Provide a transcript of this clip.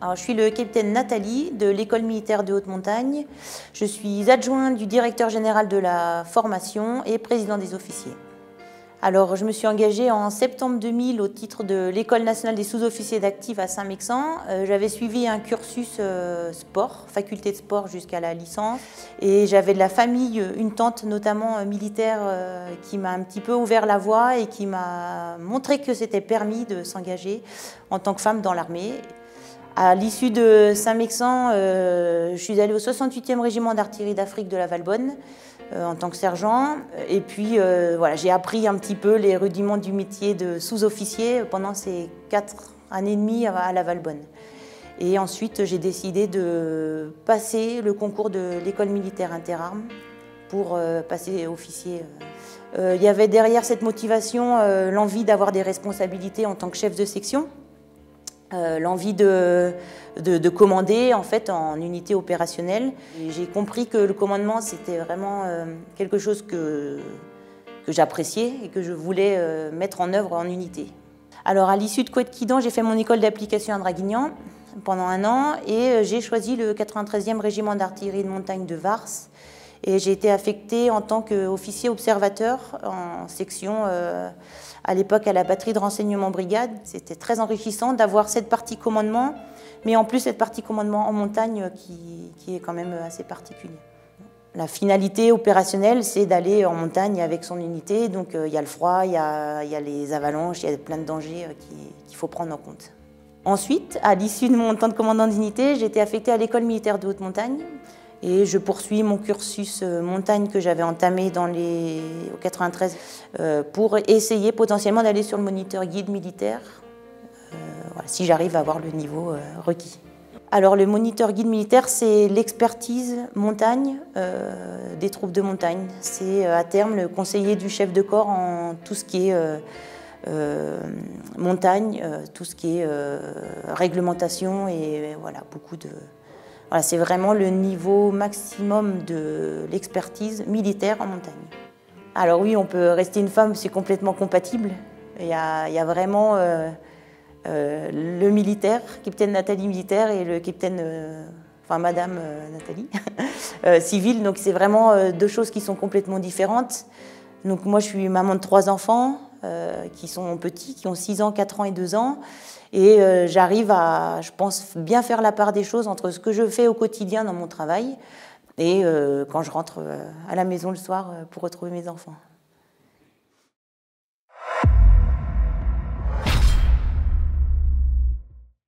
Alors, je suis le capitaine Nathalie de l'école militaire de haute montagne. Je suis adjointe du directeur général de la formation et président des officiers. Alors, je me suis engagée en septembre 2000 au titre de l'école nationale des sous-officiers d'actifs à Saint-Mexan. J'avais suivi un cursus sport, faculté de sport jusqu'à la licence. Et j'avais de la famille, une tante notamment militaire qui m'a un petit peu ouvert la voie et qui m'a montré que c'était permis de s'engager en tant que femme dans l'armée. À l'issue de Saint-Mexan, je suis allée au 68e régiment d'artillerie d'Afrique de la Valbonne en tant que sergent. Et puis voilà, j'ai appris un petit peu les rudiments du métier de sous-officier pendant ces 4 années et demie à la Valbonne. Et ensuite, j'ai décidé de passer le concours de l'école militaire interarmes pour passer officier. Il y avait derrière cette motivation l'envie d'avoir des responsabilités en tant que chef de section. L'envie de commander en fait en unité opérationnelle. J'ai compris que le commandement c'était vraiment quelque chose que j'appréciais et que je voulais mettre en œuvre en unité. Alors à l'issue de Couët-Quidan, j'ai fait mon école d'application à Draguignan pendant 1 an et j'ai choisi le 93e régiment d'artillerie de montagne de Vars. Et j'ai été affectée en tant qu'officier observateur en section, à l'époque à la batterie de renseignement brigade. C'était très enrichissant d'avoir cette partie commandement, mais en plus cette partie commandement en montagne qui est quand même assez particulière. La finalité opérationnelle, c'est d'aller en montagne avec son unité. Donc il y a le froid, il y a les avalanches, il y a plein de dangers qu'il faut prendre en compte. Ensuite, à l'issue de mon temps de commandant d'unité, j'ai été affectée à l'école militaire de haute montagne. Et je poursuis mon cursus montagne que j'avais entamé au 93 pour essayer potentiellement d'aller sur le moniteur guide militaire, voilà, si j'arrive à avoir le niveau requis. Alors le moniteur guide militaire, c'est l'expertise montagne des troupes de montagne. C'est à terme le conseiller du chef de corps en tout ce qui est montagne, tout ce qui est réglementation et voilà, beaucoup de... Voilà, c'est vraiment le niveau maximum de l'expertise militaire en montagne. Alors oui, on peut rester une femme, c'est complètement compatible. Il y a vraiment le militaire, capitaine Nathalie militaire, et le capitaine, enfin madame Nathalie, civile. Donc c'est vraiment 2 choses qui sont complètement différentes. Donc moi je suis maman de 3 enfants qui sont petits, qui ont 6 ans, 4 ans et 2 ans. Et j'arrive à, je pense, bien faire la part des choses entre ce que je fais au quotidien dans mon travail et quand je rentre à la maison le soir pour retrouver mes enfants.